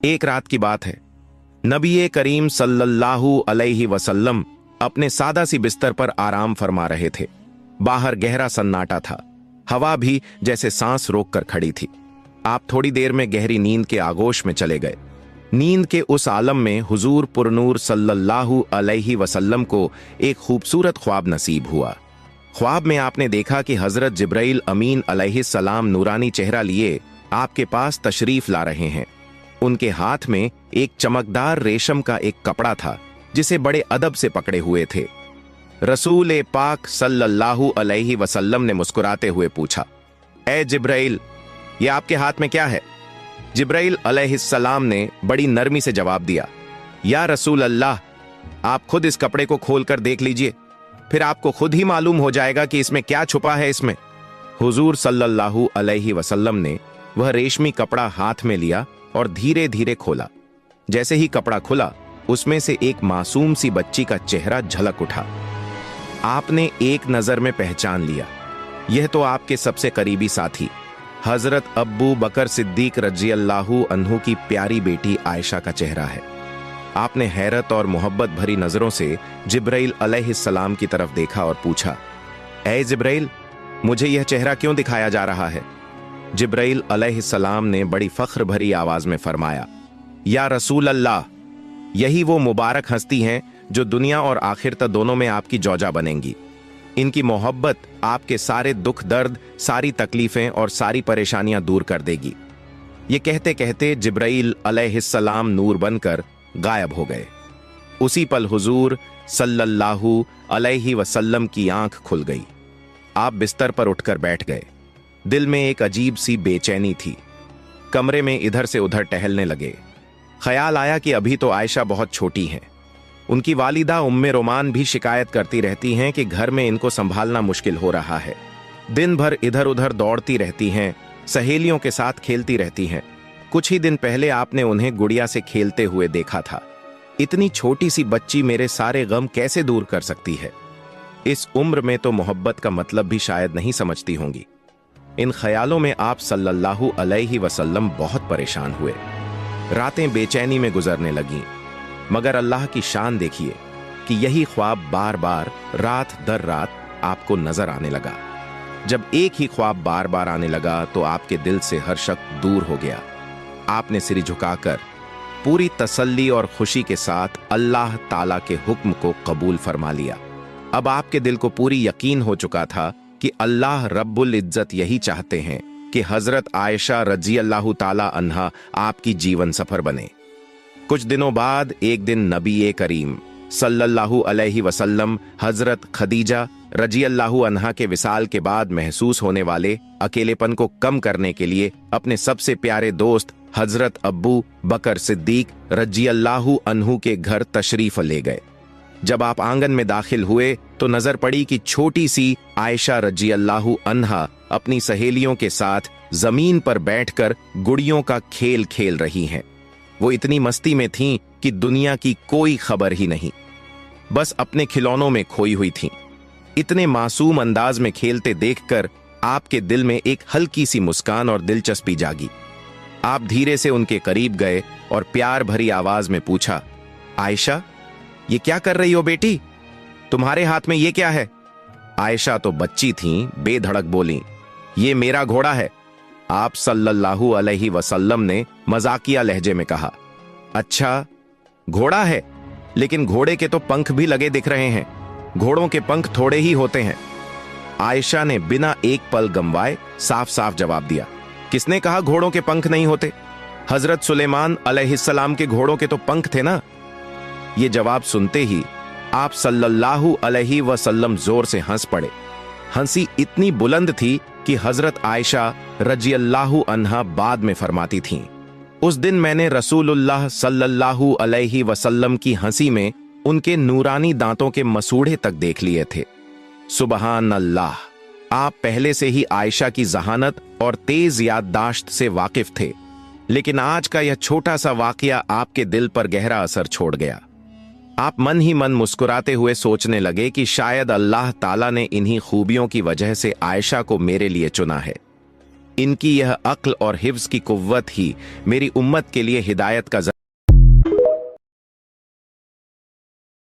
एक रात की बात है। नबी करीम सल्लल्लाहु अलैहि वसल्लम अपने सादा सी बिस्तर पर आराम फरमा रहे थे। बाहर गहरा सन्नाटा था, हवा भी जैसे सांस रोक कर खड़ी थी। आप थोड़ी देर में गहरी नींद के आगोश में चले गए। नींद के उस आलम में हुजूर पुरनूर सल्लल्लाहु अलैहि वसल्लम को एक खूबसूरत ख्वाब नसीब हुआ। ख्वाब में आपने देखा कि हजरत जिब्राइल अमीन अलैहिस्सलाम नूरानी चेहरा लिए आपके पास तशरीफ ला रहे हैं। उनके हाथ में एक चमकदार रेशम का एक कपड़ा था जिसे बड़े अदब से पकड़े हुए थे। रसूल पाक सल्लल्लाहु अलैहि वसल्लम ने मुस्कुराते हुए पूछा, ए जिब्राइल, ये आपके हाथ में क्या है? जिब्राइल अलैहिस्सलाम ने बड़ी नरमी से जवाब दिया, या रसूल अल्लाह, आप खुद इस कपड़े को खोलकर देख लीजिए, फिर आपको खुद ही मालूम हो जाएगा कि इसमें क्या छुपा है। इसमें हुजूर सल्लल्लाहु अलैहि वसल्लम ने वह रेशमी कपड़ा हाथ में लिया और धीरे धीरे खोला। जैसे ही कपड़ा खुला, उसमें से एक मासूम सी बच्ची का चेहरा झलक उठा। आपने एक नजर में पहचान लिया, यह तो आपके सबसे करीबी साथी हजरत अब्बू बकर सिद्दीक रज़ियल्लाहु अन्हु की प्यारी बेटी आयशा का चेहरा है। आपने हैरत और मोहब्बत भरी नजरों से जिब्राइल अलैहिस्सलाम की तरफ देखा और पूछा, ए जिब्राइल, मुझे यह चेहरा क्यों दिखाया जा रहा है? जिब्राइल अलैहिस्सलाम ने बड़ी फख्र भरी आवाज में फरमाया, या रसूल अल्लाह, यही वो मुबारक हस्ती हैं जो दुनिया और आखिरत दोनों में आपकी जौजा बनेंगी। इनकी मोहब्बत आपके सारे दुख दर्द, सारी तकलीफें और सारी परेशानियां दूर कर देगी। ये कहते कहते जिब्राइल अलैहिस्सलाम नूर बनकर गायब हो गए। उसी पल हुजूर सल्लल्लाहु अलैहि वसल्लम की आंख खुल गई। आप बिस्तर पर उठकर बैठ गए। दिल में एक अजीब सी बेचैनी थी। कमरे में इधर से उधर टहलने लगे। ख्याल आया कि अभी तो आयशा बहुत छोटी हैं। उनकी वालिदा उम्मे रोमान भी शिकायत करती रहती हैं कि घर में इनको संभालना मुश्किल हो रहा है। दिन भर इधर उधर दौड़ती रहती हैं, सहेलियों के साथ खेलती रहती हैं। कुछ ही दिन पहले आपने उन्हें गुड़िया से खेलते हुए देखा था। इतनी छोटी सी बच्ची मेरे सारे गम कैसे दूर कर सकती है? इस उम्र में तो मोहब्बत का मतलब भी शायद नहीं समझती होंगी। इन ख्यालों में आप सल्लल्लाहु अलैहि वसल्लम बहुत परेशान हुए। रातें बेचैनी में गुजरने लगीं। मगर अल्लाह की शान देखिए कि यही ख्वाब बार बार रात दर रात आपको नजर आने लगा। जब एक ही ख्वाब बार बार आने लगा तो आपके दिल से हर शक दूर हो गया। आपने सिर झुकाकर पूरी तसल्ली और खुशी के साथ अल्लाह ताला के हुक्म को कबूल फरमा लिया। अब आपके दिल को पूरी यकीन हो चुका था कि अल्लाह रब्बुल इज्जत यही चाहते हैं कि हजरत आयशा रज़ियल्लाहु ताला अन्हा आपकी जीवन सफर बने। कुछ दिनों बाद एक दिन नबी करीम सल्लल्लाहु अलैहि वसल्लम हजरत खदीजा रज़ियल्लाहु अन्हा के विसाल के बाद महसूस होने वाले अकेलेपन को कम करने के लिए अपने सबसे प्यारे दोस्त हजरत अब्बू बकर सिद्दीक रज़ियल्लाहु अन्हु के घर तशरीफ ले गए। जब आप आंगन में दाखिल हुए तो नजर पड़ी कि छोटी सी आयशा रज़ियल्लाहु अन्हा अपनी सहेलियों के साथ जमीन पर बैठकर गुड़ियों का खेल खेल रही हैं। वो इतनी मस्ती में थीं कि दुनिया की कोई खबर ही नहीं, बस अपने खिलौनों में खोई हुई थीं। इतने मासूम अंदाज में खेलते देखकर आपके दिल में एक हल्की सी मुस्कान और दिलचस्पी जागी। आप धीरे से उनके करीब गए और प्यार भरी आवाज में पूछा, आयशा, ये क्या कर रही हो बेटी? तुम्हारे हाथ में ये क्या है? आयशा तो बच्ची थीं, बेधड़क बोली, ये मेरा घोड़ा है। आप सल्लल्लाहु अलैहि वसल्लम ने मजाकिया लहजे में कहा, अच्छा घोड़ा है, लेकिन घोड़े के तो पंख भी लगे दिख रहे हैं। घोड़ों के पंख थोड़े ही होते हैं। आयशा ने बिना एक पल गंवाए साफ साफ जवाब दिया, किसने कहा घोड़ों के पंख नहीं होते? हजरत सुलेमान अलैहिस्सलाम के घोड़ों के तो पंख थे ना। ये जवाब सुनते ही आप सल्लल्लाहु अलैहि वसल्लम जोर से हंस पड़े। हंसी इतनी बुलंद थी कि हजरत आयशा रज़ियल्लाहु अन्हा बाद में फरमाती थीं, उस दिन मैंने रसूलुल्लाह सल्लल्लाहु अलैहि वसल्लम की हंसी में उनके नूरानी दांतों के मसूड़े तक देख लिए थे। सुबहान अल्लाह, आप पहले से ही आयशा की जहानत और तेज याददाश्त से वाकिफ थे, लेकिन आज का यह छोटा सा वाकया आपके दिल पर गहरा असर छोड़ गया। आप मन ही मन मुस्कुराते हुए सोचने लगे कि शायद अल्लाह ताला ने इन्हीं खूबियों की वजह से आयशा को मेरे लिए चुना है। इनकी यह अक्ल और हिफ्ज की कुव्वत ही मेरी उम्मत के लिए हिदायत का